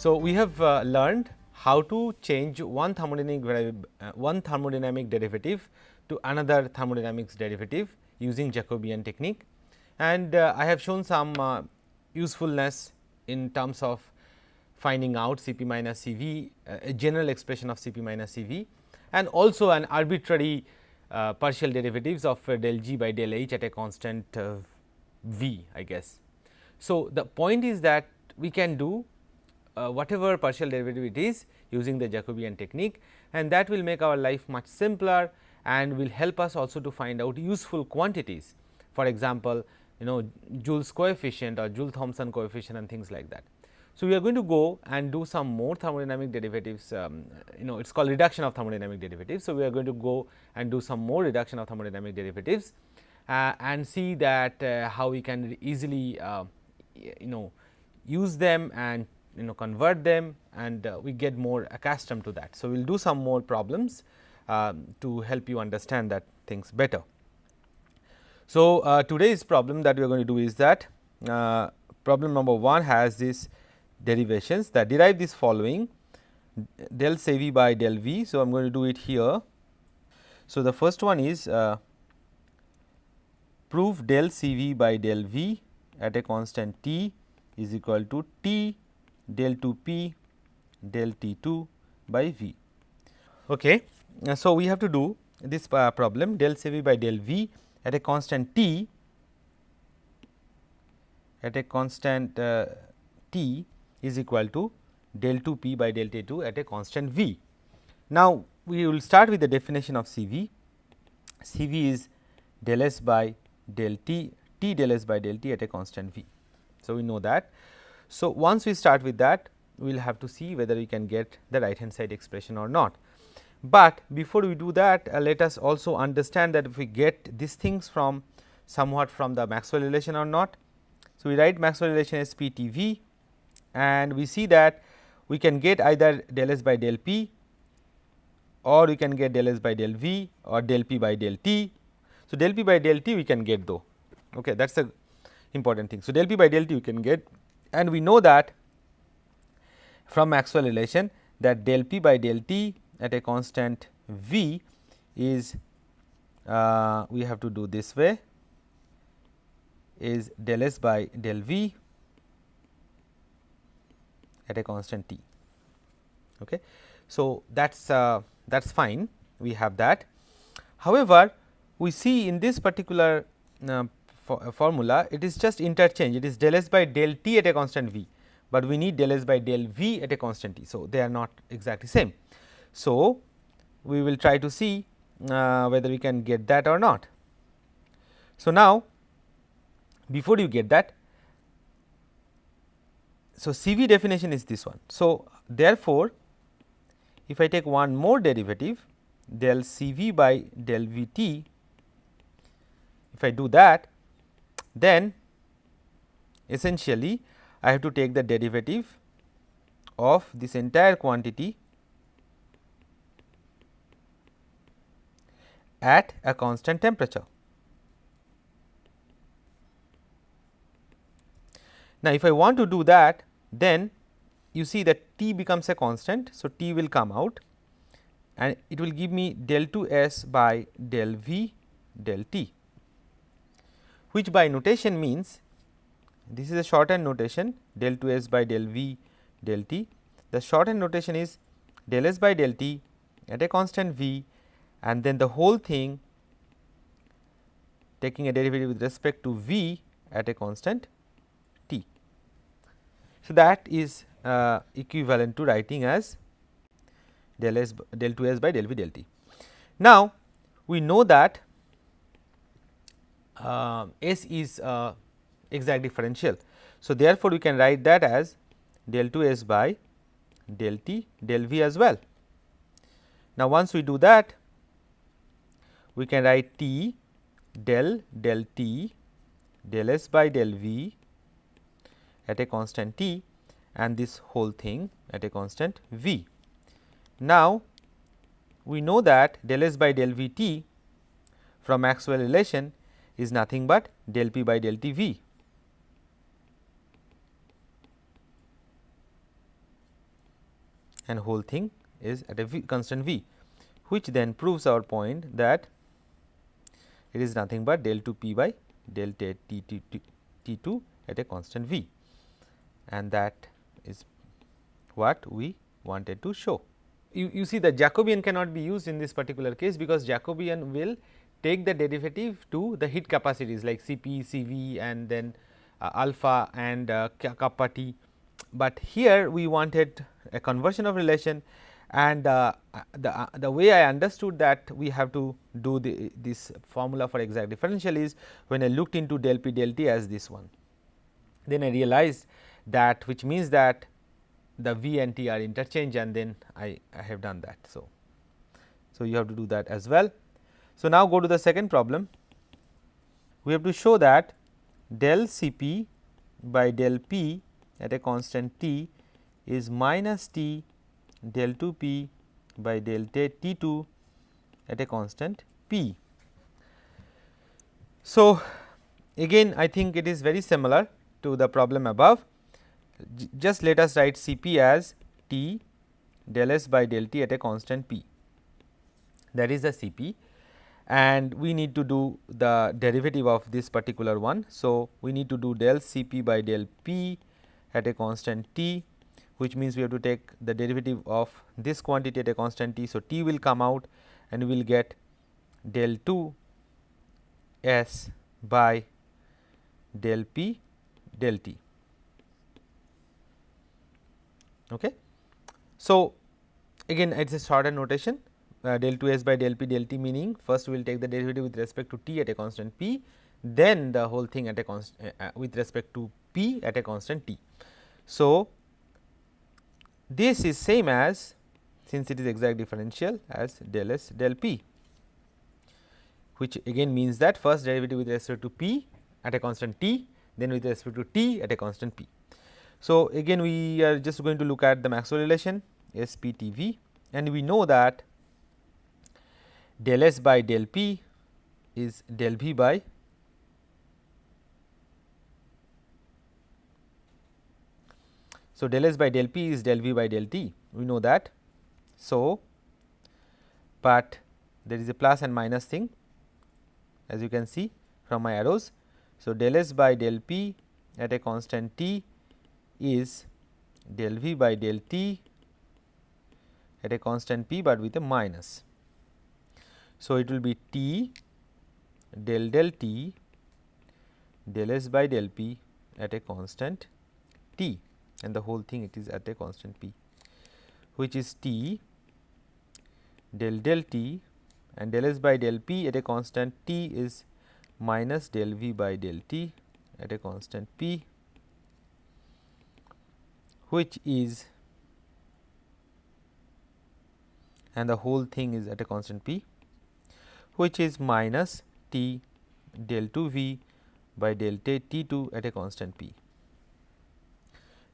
So, we have learned how to change one thermodynamic derivative to another thermodynamics derivative using Jacobian technique, and I have shown some usefulness in terms of finding out C p minus C v, a general expression of C p minus C v, and also an arbitrary partial derivatives of del g by del h at a constant v, I guess. So, the point is that we can do whatever partial derivative it is using the Jacobian technique, and that will make our life much simpler and will help us also to find out useful quantities. For example, Joule's coefficient or Joule-Thomson coefficient and things like that. So, we are going to go and do some more thermodynamic derivatives, it is called reduction of thermodynamic derivatives. So, we are going to go and do some more reduction of thermodynamic derivatives and see that how we can easily use them and convert them, and we get more accustomed to that. So, we will do some more problems to help you understand that things better. So, today's problem that we are going to do is that problem number 1 has this derivations that derive this following del C v by del v. So, I am going to do it here. So, the first one is prove del C v by del v at a constant t is equal to t del 2 p del T 2 by v. Okay. So, we have to do this problem del C v by del v at a constant t t is equal to del 2 p by del T 2 at a constant v. Now, we will start with the definition of C v. C v is del s by del t, t del s by del t at a constant v. So, we know that. So, once we start with that, we will have to see whether we can get the right hand side expression or not. But before we do that, let us also understand that if we get these things from somewhat from the Maxwell relation or not. So, we write Maxwell relation as P T v, and we see that we can get either del s by del p, or we can get del s by del v, or del p by del t. So, del p by del t we can get though, okay, that is the important thing. So, del p by del t we can get, and we know that from Maxwell relation that del p by del t at a constant v is we have to do this way, is del s by del v at a constant t. Okay. So, that is fine, we have that. However, we see in this particular formula it is just interchange, it is del s by del t at a constant v, but we need del s by del v at a constant t. So, they are not exactly same. So, we will try to see whether we can get that or not. So, now before you get that, so C v definition is this one. So, therefore, if I take one more derivative del C v by del v t, if I do that, then essentially I have to take the derivative of this entire quantity at a constant temperature. Now, if I want to do that, then you see that t becomes a constant. So, t will come out and it will give me del 2 s by del v del t, which by notation means this is a shorthand notation del 2 s by del v del t. The shorthand notation is del s by del t at a constant v, and then the whole thing taking a derivative with respect to v at a constant t. So, that is equivalent to writing as del 2 s by del v del t. Now, we know that s is exact differential. So, therefore, we can write that as del 2 s by del t del v as well. Now, once we do that, we can write t del t del s by del v at a constant t and this whole thing at a constant v. Now, we know that del s by del v t from Maxwell relation is nothing but del p by del t v. and whole thing is at a constant v, which then proves our point that it is nothing but del 2 p by del t 2 at a constant v, and that is what we wanted to show. You see the Jacobian cannot be used in this particular case, because Jacobian will take the derivative to the heat capacities like Cp, Cv and then alpha and kappa T, but here we wanted a conversion of relation, and the way I understood that we have to do this formula for exact differential is when I looked into del p del t as this one, then I realized that, which means that the V and T are interchange, and then I have done that. So you have to do that as well. So, now go to the second problem. We have to show that del Cp by del P at a constant T is minus T del 2 P by del T 2 at a constant P. So, again I think it is very similar to the problem above. Just let us write Cp as T del S by del T at a constant P, that is the Cp, and we need to do the derivative of this particular one. So, we need to do del Cp by del P at a constant T, which means we have to take the derivative of this quantity at a constant T. So, T will come out and we will get del 2 S by del P del T. Okay. So, again it is a shorter notation, del 2 S by del P del T, meaning first we will take the derivative with respect to T at a constant P, then the whole thing at a constant with respect to P at a constant T. So, this is same as, since it is exact differential, as del S del P, which again means that first derivative with respect to P at a constant T, then with respect to T at a constant P. So, again we are just going to look at the Maxwell relation S P T V, and we know that del S by del P is del V by So, del S by del P is del V by del T, we know that. So, but there is a plus and minus thing, as you can see from my arrows. So, del S by del P at a constant T is del V by del T at a constant P, but with a minus. So, it will be T del del T del S by del P at a constant T, and the whole thing it is at a constant P, which is T del del T, and del S by del P at a constant T is minus del V by del T at a constant P, which is, and the whole thing is at a constant P, which is minus T del 2 V by del T 2 at a constant P.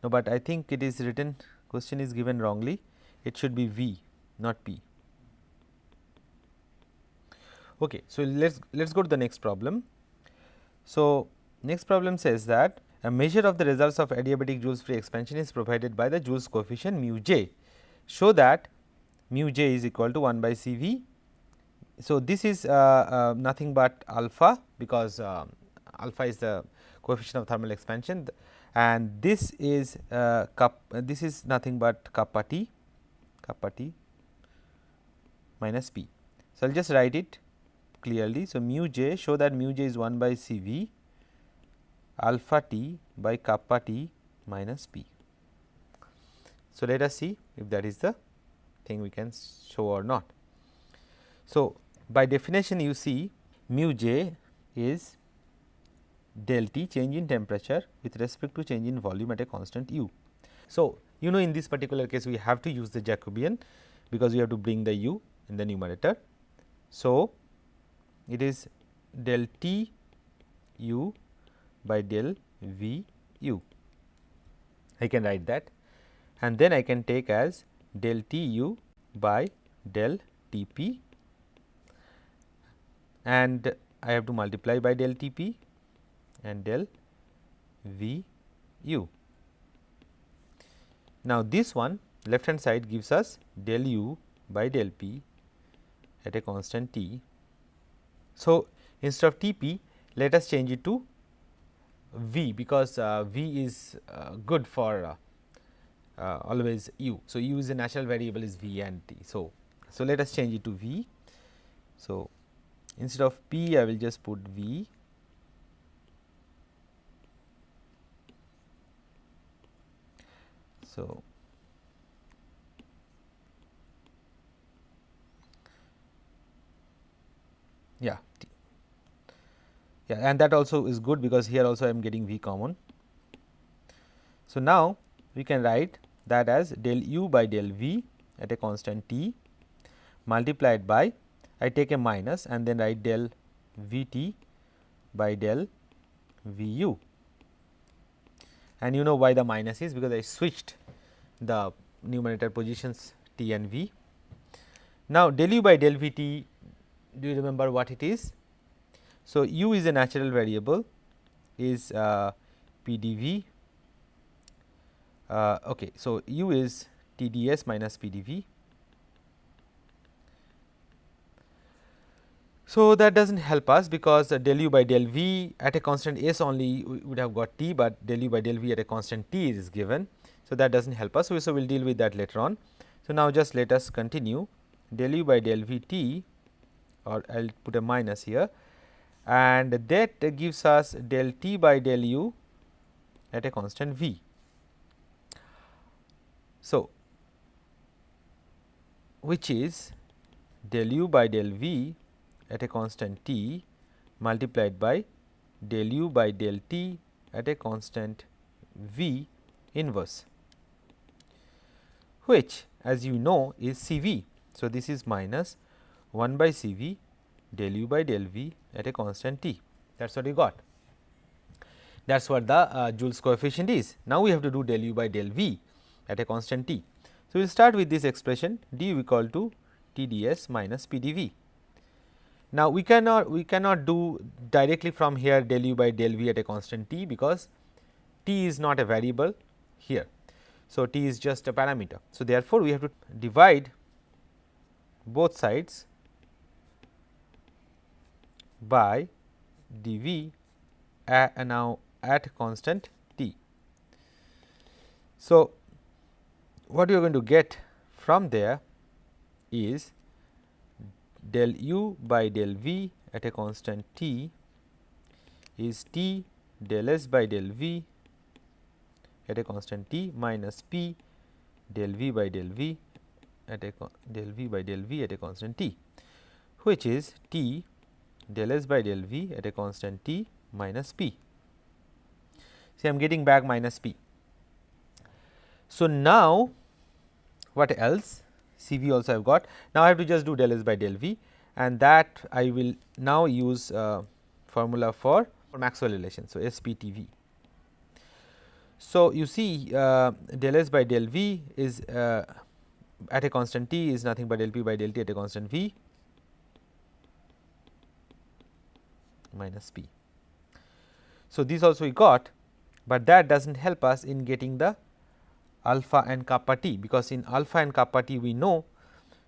No, but I think it is written, question is given wrongly, it should be V, not P. Okay. So, let us go to the next problem. So, next problem says that a measure of the results of adiabatic Joule's free expansion is provided by the Joule's coefficient mu j. Show that mu j is equal to 1 by C V. So, this is nothing but alpha, because alpha is the coefficient of thermal expansion, and this is this is nothing but kappa T minus P. So, I will just write it clearly. So, mu j, show that mu j is 1 by C V alpha T by kappa T minus P. So, let us see if that is the thing we can show or not. So, by definition you see mu j is del T, change in temperature with respect to change in volume at a constant u. So, you know in this particular case we have to use the Jacobian, because we have to bring the u in the numerator. So, it is del T u by del V u, I can write that, and then I can take as del T u by del T p, and I have to multiply by del T p and del V u. Now, this one left hand side gives us del u by del p at a constant t. So, instead of T p, let us change it to V, because V is good for always u. So, u is a natural variable is V and T. So, let us change it to V. So, instead of P, I will just put V. So, yeah, and that also is good, because here also I am getting V common. So, now we can write that as del u by del V at a constant T multiplied by, I take a minus and then write del V T by del V u, and you know why the minus is, because I switched the numerator positions T and V. Now, del u by del V T, do you remember what it is? So, u is a natural variable, is P d V. Okay, so u is T d s minus P d V. So, that does not help us, because del u by del V at a constant s only we would have got T, but del u by del V at a constant T is given. So, that does not help us. So, we will deal with that later on. So, now just let us continue del u by del V T, or I will put a minus here, and that gives us del T by del u at a constant V. So, which is del u by del V at a constant T multiplied by del u by del T at a constant V inverse, which as you know is C V. So, this is minus 1 by C V del u by del V at a constant T. That is what we got. That is what the Joule's coefficient is. Now, we have to do del u by del V at a constant T. So, we will start with this expression d u equal to T d s minus P d V. Now, we cannot do directly from here del u by del V at a constant T, because T is not a variable here. So, T is just a parameter. So, therefore, we have to divide both sides by dV now at constant T. So, what you are going to get from there is del u by del V at a constant T is T del S by del V at a constant T minus P del V by del V at a at a constant T, which is T del S by del V at a constant T minus P. See, I am getting back minus P. So, now what else? C V also I have got. Now, I have to just do del S by del V, and that I will now use formula for Maxwell relation. So, S P T V. So, you see del S by del V is at a constant T is nothing but del P by del T at a constant V minus P. So, this also we got, but that does not help us in getting the alpha and kappa T, because in alpha and kappa T we know.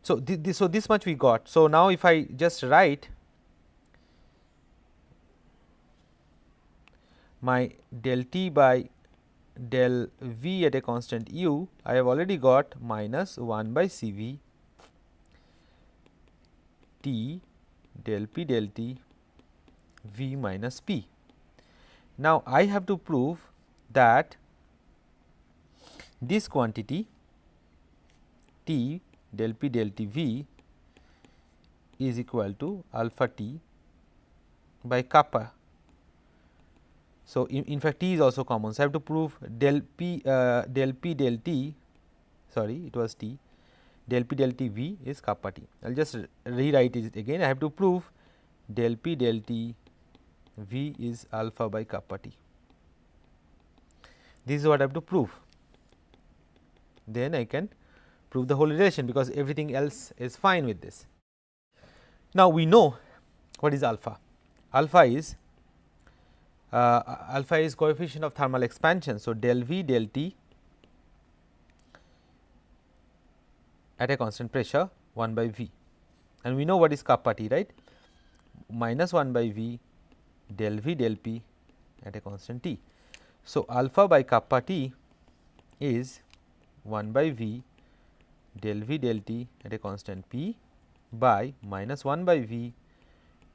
So, this much we got. So, now if I just write my del T by del V at a constant u, I have already got minus 1 by C V T del P del T V minus P. Now, I have to prove that this quantity T del P del T V is equal to alpha T by kappa. So, in fact, T is also common. So, I have to prove del P del T, sorry, it was T, del P del T V is kappa T. I will just rewrite it again. I have to prove del P del T V is alpha by kappa T. This is what I have to prove. Then I can prove the whole relation, because everything else is fine with this. Now, we know what is alpha. Alpha is coefficient of thermal expansion. So, del V del T at a constant pressure 1 by V, and we know what is kappa T, right, minus 1 by V del V del P at a constant T. So, alpha by kappa T is 1 by V del V del T at a constant P by minus 1 by V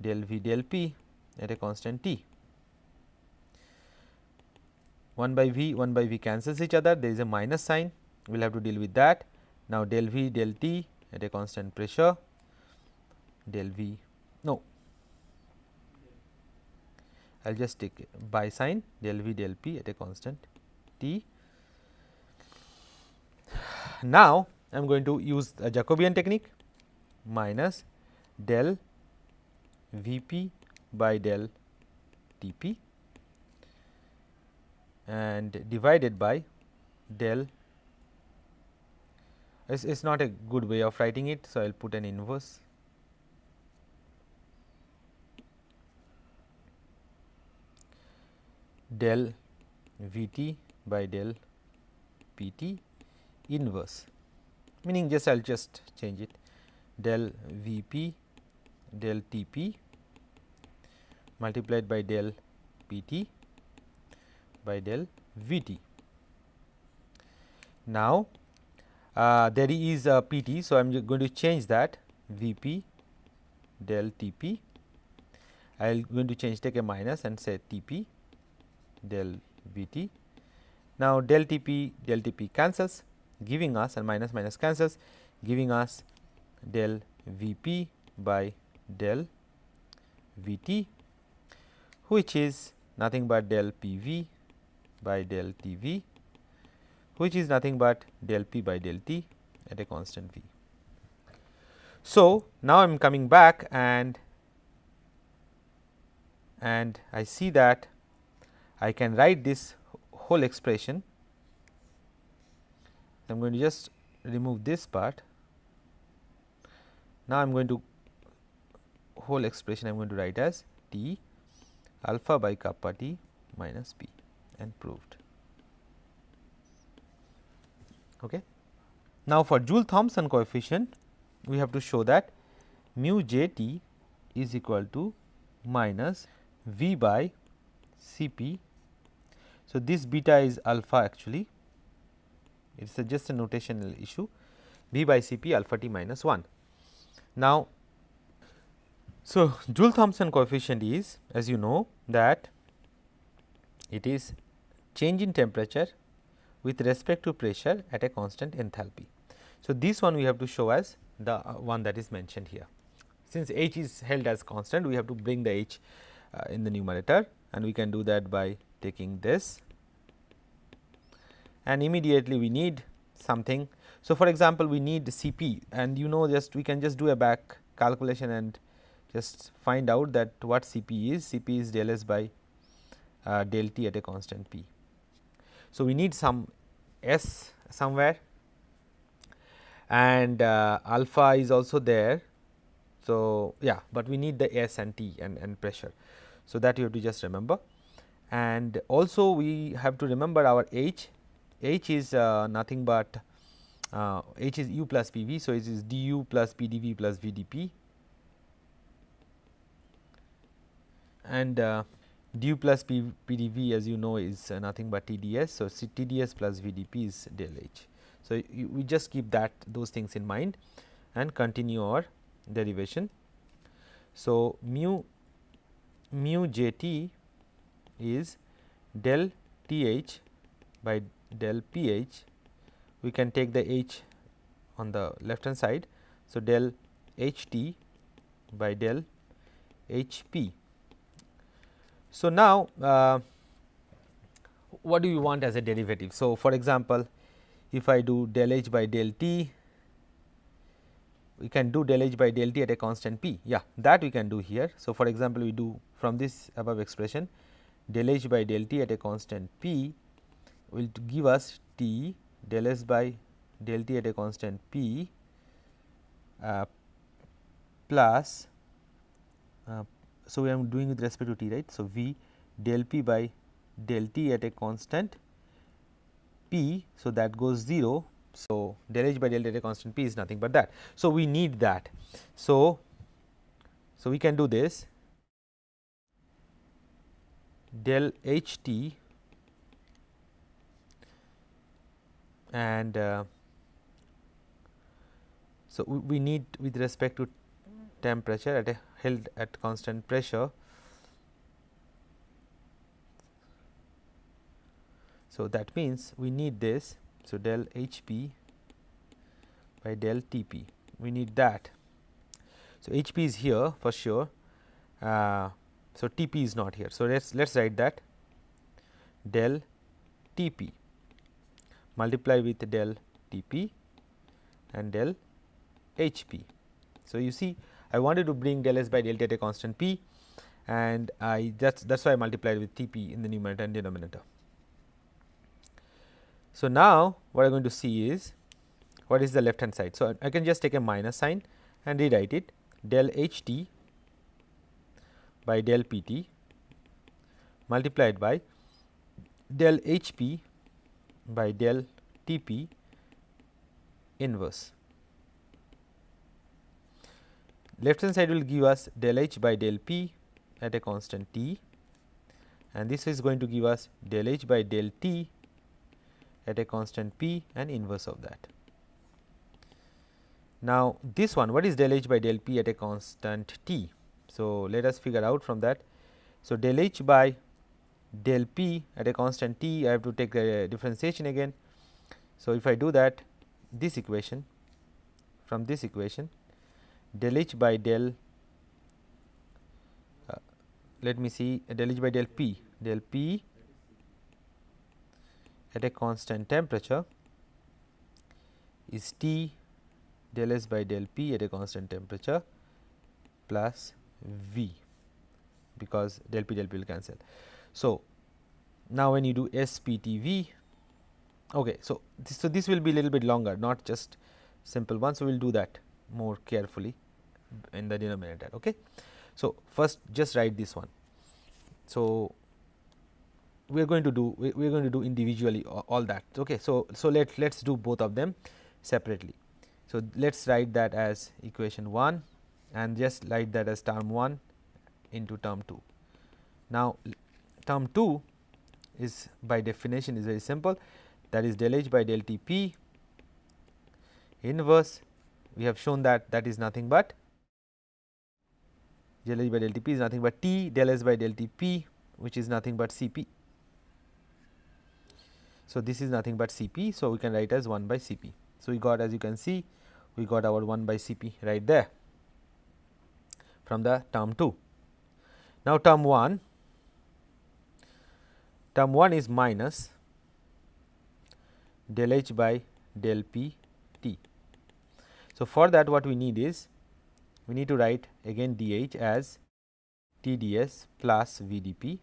del V del P at a constant T. 1 by V cancels each other, there is a minus sign, we will have to deal with that. Now, del V del T at a constant pressure, del V, no, I will just take by sign del V del P at a constant T. Now, I am going to use a Jacobian technique, minus del V p by del T p and divided by del, it is not a good way of writing it. So, I will put an inverse, del V t by del P t inverse, meaning just I will just change it, del V p del T p multiplied by del P t by del V t. Now, there is a P t. So, I am going to change that V p del T p, I am going to take a minus and say T p del V t. Now, del T p cancels, giving us, and minus minus cancels, giving us del V p by del V t, which is nothing but del P v by del T v, which is nothing but del P by del T at a constant V. So, now I am coming back and I see that I can write this whole expression. I am going to just remove this part. Now, I am going to whole expression I am going to write as T alpha by kappa T minus P, and proved. Okay. Now, for Joule-Thomson coefficient, we have to show that mu j t is equal to minus V by C p. So, this beta is alpha actually, it is just a notational issue, V by C p alpha t minus 1. Now, so Joule-Thomson coefficient is, as you know, that it is change in temperature with respect to pressure at a constant enthalpy. So, this one we have to show as the one that is mentioned here. Since H is held as constant, we have to bring the H in the numerator, and we can do that by taking this, and immediately we need something. So, for example, we need C p, and you know, just we can just do a back calculation and just find out that what C p is. C p is del S by del T at a constant P. So, we need some S somewhere, and alpha is also there. So, yeah, but we need the S and T and pressure. So, that you have to just remember, and also we have to remember our H. H is nothing but H is U plus P v. So, it is d U plus P d V plus V d P, and d U plus P d V, as you know, is nothing but T d S. So, T d S plus V d P is del H. So, we just keep those things in mind and continue our derivation. So, mu j t is del T h by del P h. We can take the H on the left hand side. So, del H t by del H p. So, now what do you want as a derivative? So, for example, if I do del H by del T, we can do del H by del T at a constant P. Yeah, that we can do here. So, for example, we do from this above expression del H by del T at a constant P will give us T del S by del T at a constant P plus, so we are doing with respect to T, right. So, V del P by del T at a constant P. So, that goes 0. So, del H by del delta constant P is nothing but that. So, we need that. So, we can do this del H T and so we need with respect to temperature at a held at constant pressure. So, that means we need this. So, del H P by del T P, we need that. So, H P is here for sure. So, T P is not here. So, let us write that del T P multiply with del T P and del H P. So, you see I wanted to bring del S by del T at a constant P, and that is why I multiplied with T P in the numerator and denominator. So, now what I am going to see is what is the left hand side. So, I can just take a minus sign and rewrite it del H T by del P T multiplied by del H P by del T P inverse. Left hand side will give us del H by del P at a constant T, and this is going to give us del H by del T at a constant P and inverse of that. Now, this one, what is del H by del P at a constant T? So, let us figure out from that. So, del H by del P at a constant T, I have to take the differentiation again. So, if I do that, this equation, from this equation del H by del let me see del H by del P at a constant temperature is T del S by del P at a constant temperature plus V, because del P will cancel. So, now when you do SPTV, okay, so this will be a little bit longer, not just simple one. So, we will do that more carefully in the denominator. Okay. So, first just write this one. So, we are going to do individually all that. Okay. So, let us do both of them separately. So, let us write that as equation 1 and just write that as term 1 into term 2. Now, term 2 is by definition is very simple, that is del H by del T P inverse. We have shown that that is nothing but del H by del T P is nothing but T del S by del T P, which is nothing but C P. So, this is nothing but C P. So, we can write as 1 by C P. So, we got, as you can see, we got our 1 by C P right there from the term 2. Now, term 1 is minus del H by del P T. So, for that what we need is, we need to write again d H as T d S plus V d P,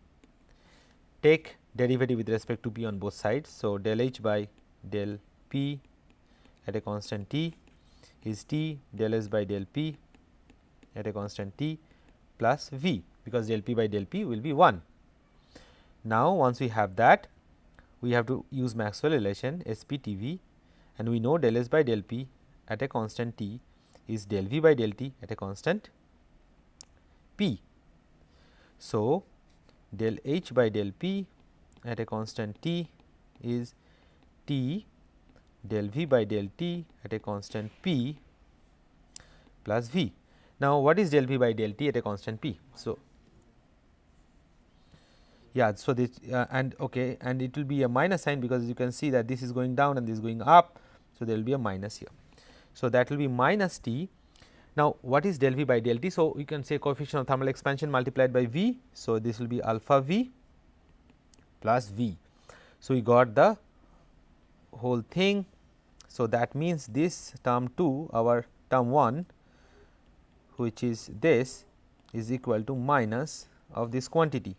take derivative with respect to P on both sides. So, del H by del P at a constant T is T del S by del P at a constant T plus V, because del P by del P will be 1. Now, once we have that, we have to use Maxwell relation SPTV, and we know del S by del P at a constant T is del V by del T at a constant P. So, del H by del P at a constant T is T del V by del T at a constant P plus V. Now, what is del V by del T at a constant P? So, yeah, so this and okay, and it will be a minus sign, because you can see that this is going down and this is going up. So, there will be a minus here. So, that will be minus T. Now, what is del V by del T? So, you can say coefficient of thermal expansion multiplied by V. So, this will be alpha V plus V. So, we got the whole thing. So, that means this term 2, our term 1, which is this, is equal to minus of this quantity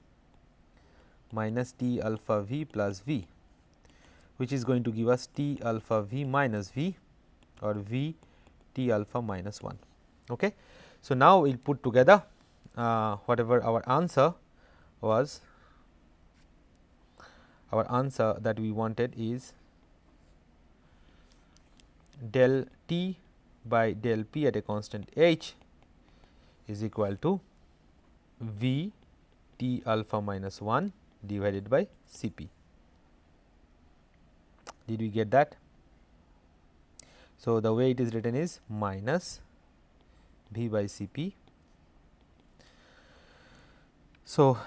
minus T alpha V plus V, which is going to give us T alpha V minus V, or V T alpha minus 1. Okay. So, now we will put together whatever our answer was. Our answer that we wanted is del T by del P at a constant H is equal to V T alpha minus 1 divided by C P. Did we get that? So, the way it is written is minus V by C P. So,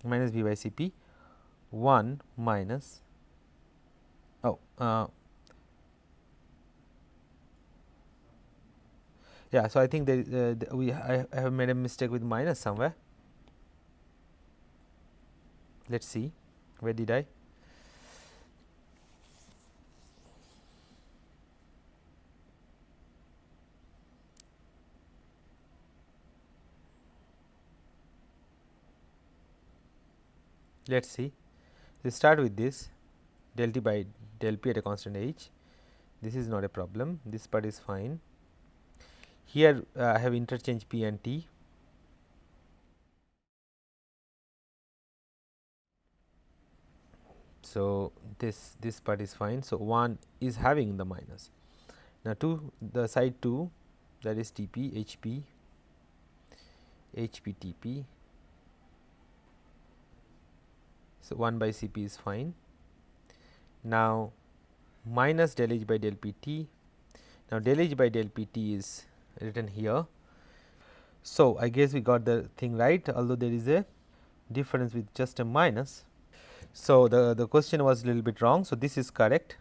minus V by C P 1 minus yeah. So, I think there I have made a mistake with minus somewhere. Let us see, where did I? Let us see. We start with this del T by del P at a constant H. This is not a problem, this part is fine. Here I have interchange P and T. So, this part is fine. So, 1 is having the minus. Now, to the side 2, that is T P H P T P. So, 1 by C P is fine. Now, minus del H by del P T. Now, del H by del P T is written here. So, I guess we got the thing right, although there is a difference with just a minus. So, the question was a little bit wrong. So, this is correct,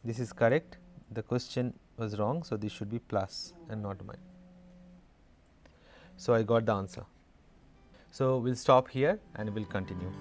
this is correct, the question was wrong. So, this should be plus and not minus. So, I got the answer. So, we will stop here and we will continue.